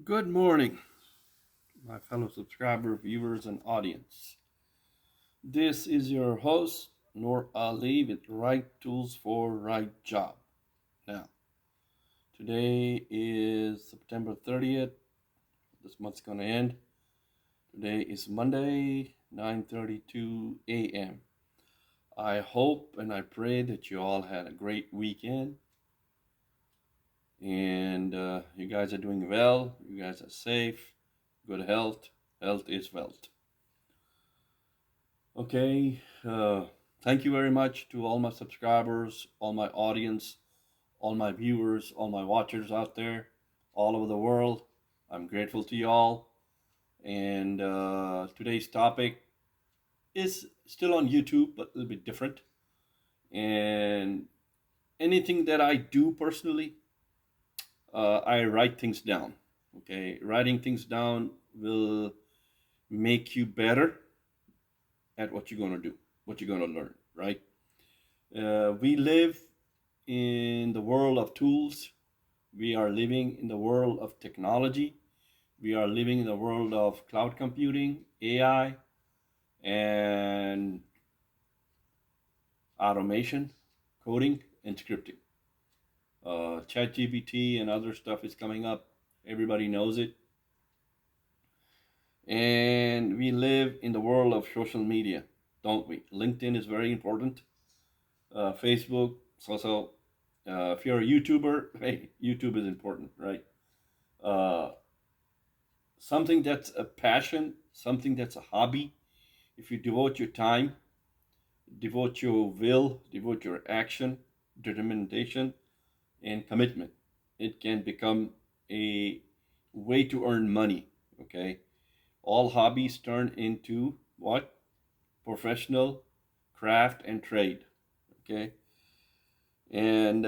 Good morning, my fellow subscriber, viewers, and audience. This is your host, Noor Ali, with Right Tools for Right Job. Now, today is September 30th. This month's going to end. Today is Monday, 9:32 a.m. I hope and I pray that you all had a great weekend and you guys are doing well. You guys are safe, good health. Health is wealth. Okay, thank you very much to all my subscribers, all my audience, all my viewers, all my watchers out there, all over the world. I'm grateful to you all. And today's topic is still on YouTube, but a little bit different. And anything that I do personally, I write things down. Okay, writing things down will make you better at what you're going to do, what you're going to learn, right? We live in the world of tools. We are living in the world of technology. We are living in the world of cloud computing, AI, and automation, coding, and scripting. ChatGPT and other stuff is coming up. Everybody knows it. And we live in the world of social media, don't we? LinkedIn is very important. Facebook, so if you're a YouTuber, hey, YouTube is important, right? Uh, Something that's a passion, something that's a hobby, if you devote your time, devote your will, devote your action, determination, and commitment, it can become a way to earn money, okay? All hobbies turn into what? Professional craft and trade, okay? And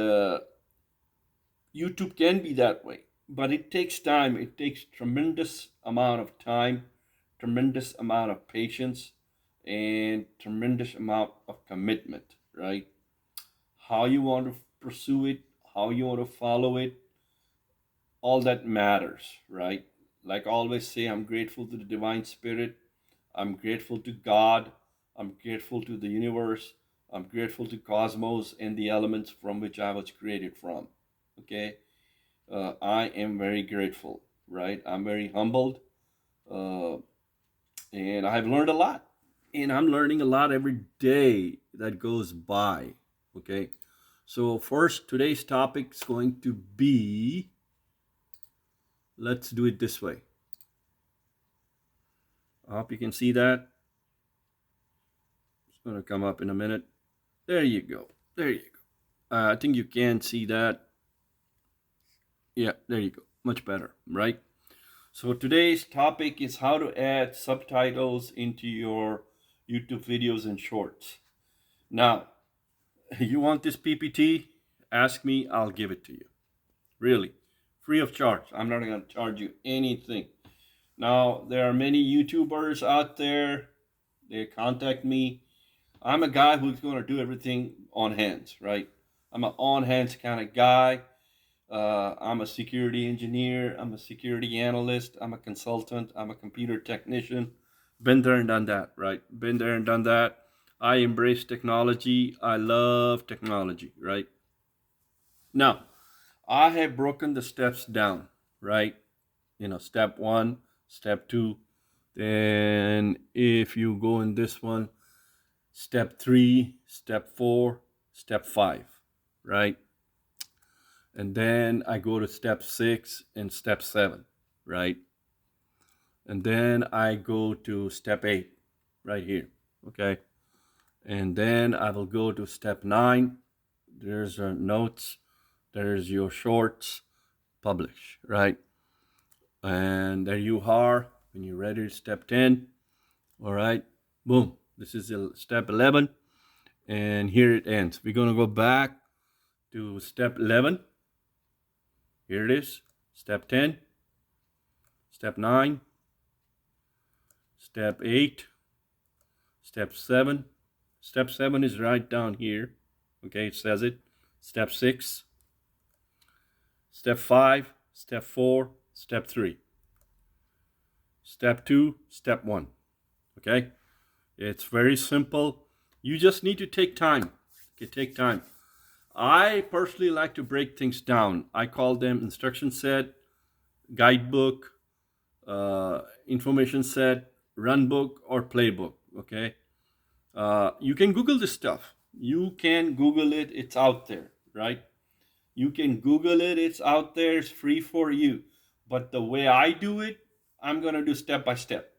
YouTube can be that way, but it takes time. It takes tremendous amount of time, tremendous amount of patience, and tremendous amount of commitment, right? How you want to pursue it, how you want to follow it, all that matters, right? Like I always say, I'm grateful to the divine spirit. I'm grateful to God. I'm grateful to the universe. I'm grateful to cosmos and the elements from which I was created from. Okay, I am very grateful, right? I'm very humbled, uh, and I've learned a lot, and I'm learning a lot every day that goes by. Okay, so first, today's topic is going to be. Let's do it this way. I hope you can see that. It's going to come up in a minute. There you go. There you go. I think you can see that. Yeah, there you go. Much better, right? So today's topic is how to add subtitles into your YouTube videos and shorts. Now, you want this PPT? Ask me, I'll give it to you. Really, free of charge. I'm not going to charge you anything. Now, there are many YouTubers out there. They contact me. I'm a guy who's going to do everything on hands, right? I'm an on hands kind of guy. I'm a security engineer. I'm a security analyst. I'm a consultant. I'm a computer technician. Been there and done that, right? Been there and done that. I embrace technology. I love technology, right? Now, I have broken the steps down, right? Step one, step two. Then if you go in this one, step three, step four, step five, right? And then I go to step 6 and step 7, right? And then I go to step 8 right here, okay? And then I will go to step 9. There's notes, there's your shorts, publish, right? And there you are when you're ready to step 10. All right, boom. This is step 11, and here it ends. We're going to go back to step 11. Here it is, step 10, step 9, step 8, step 7. Step 7 is right down here. Okay, it says it. Step 6, step 5, step 4, step 3. Step 2, step 1. Okay? It's very simple. You just need to take time. Okay, take time. I personally like to break things down. I call them instruction set, guidebook, information set, run book, or playbook. Okay? You can Google this stuff. You can Google it. It's out there, right? You can Google it. It's out there. It's free for you. But the way I do it, I'm going to do step by step.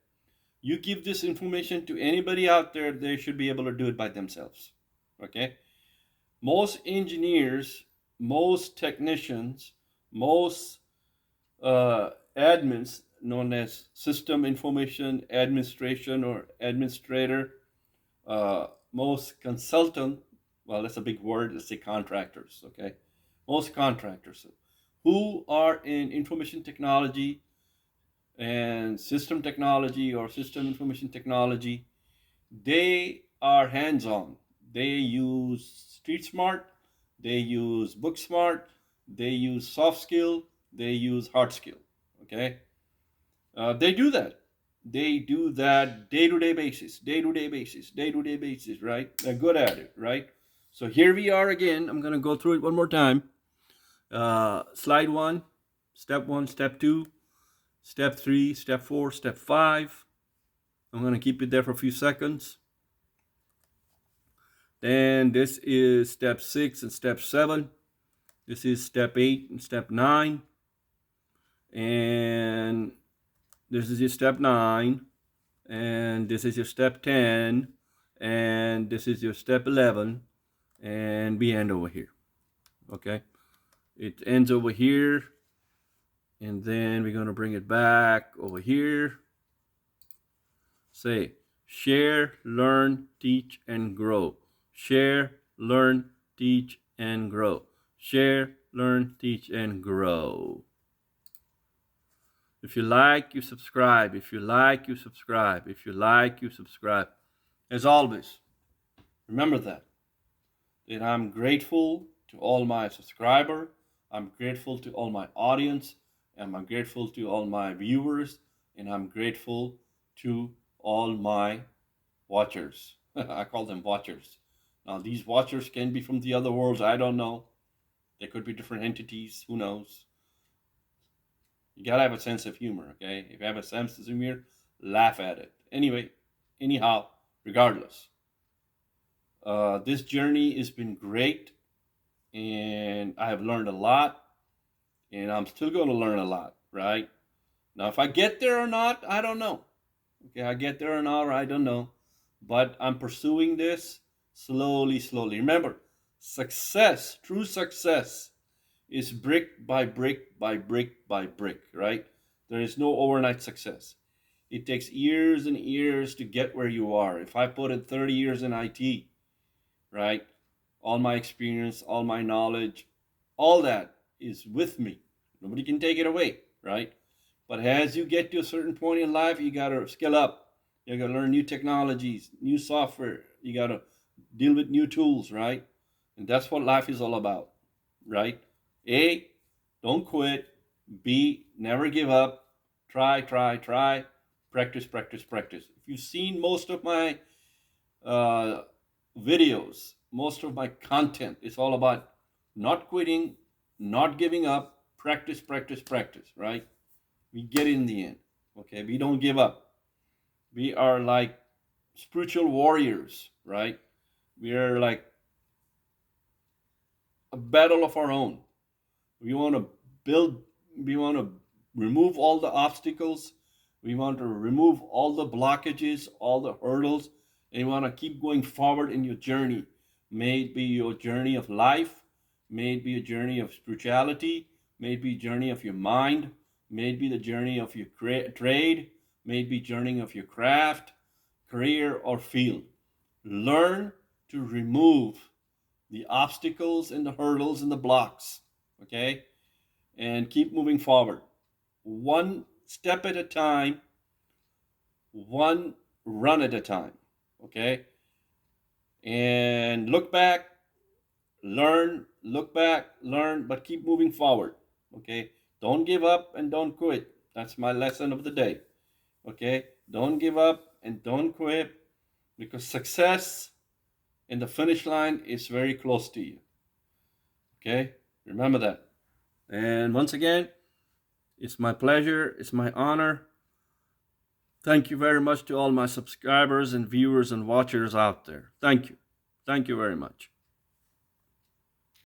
You give this information to anybody out there, they should be able to do it by themselves. Okay? Most engineers, most technicians, most admins, known as system information administration or administrator, most consultant, well, that's a big word, let's say contractors, okay? Most contractors who are in information technology and system technology or system information technology, they are hands-on. They use street smart, they use book smart, they use soft skill, they use hard skill, okay? They do that. They do that day-to-day basis, right? They're good at it, right? So here we are again. I'm going to go through it one more time. Slide 1, step 1, step 2, step 3, step 4, step 5. I'm going to keep it there for a few seconds. Then this is step 6 and step 7. This is step 8 and step 9. And this is your step 9. And this is your step 10. And this is your step 11. And we end over here. Okay? It ends over here. And then we're going to bring it back over here. Say, share, learn, teach, and grow. Share, learn, teach, and grow. Share, learn, teach, and grow. If you like, you subscribe. If you like, you subscribe. If you like, you subscribe. As always, remember that I'm grateful to all my subscribers. I'm grateful to all my audience. And I'm grateful to all my viewers. And I'm grateful to all my watchers. I call them watchers. Now, these watchers can be from the other worlds. I don't know. They could be different entities. Who knows? You gotta have a sense of humor, okay? If you have a sense of humor, laugh at it. Anyhow, regardless. This journey has been great. And I have learned a lot. And I'm still going to learn a lot, right? Now, if I get there or not, I don't know. Okay, I get there or not, or I don't know. But I'm pursuing this slowly. Remember, success, true success, is brick by brick by brick by brick, right? There is no overnight success. It takes years and years to get where you are. If I put in 30 years in IT, right? All my experience, all my knowledge, all that is with me. Nobody can take it away, right? But as you get to a certain point in life, you got to skill up. You got to learn new technologies, new software. You got to deal with new tools, right? And that's what life is all about, right? A, don't quit. B, never give up. Try. Practice. If you've seen most of my videos, most of my content, it's all about not quitting, not giving up. Practice, right? We get in the end, okay? We don't give up. We are like spiritual warriors, right? We are like a battle of our own. We want to remove all the obstacles. We want to remove all the blockages, all the hurdles, and you want to keep going forward in your journey. May it be your journey of life, may it be a journey of spirituality, may it be a journey of your mind, may it be the journey of your trade, may it be journey of your craft, career, or field. Learn to remove the obstacles and the hurdles and the blocks, okay? And keep moving forward. One step at a time, one run at a time, okay? And look back, learn, but keep moving forward, okay? Don't give up and don't quit. That's my lesson of the day. Okay? Don't give up and don't quit, because success in the finish line is very close to you. Okay? Remember that. And once again, it's my pleasure, it's my honor. Thank you very much to all my subscribers and viewers and watchers out there. Thank you. Thank you very much.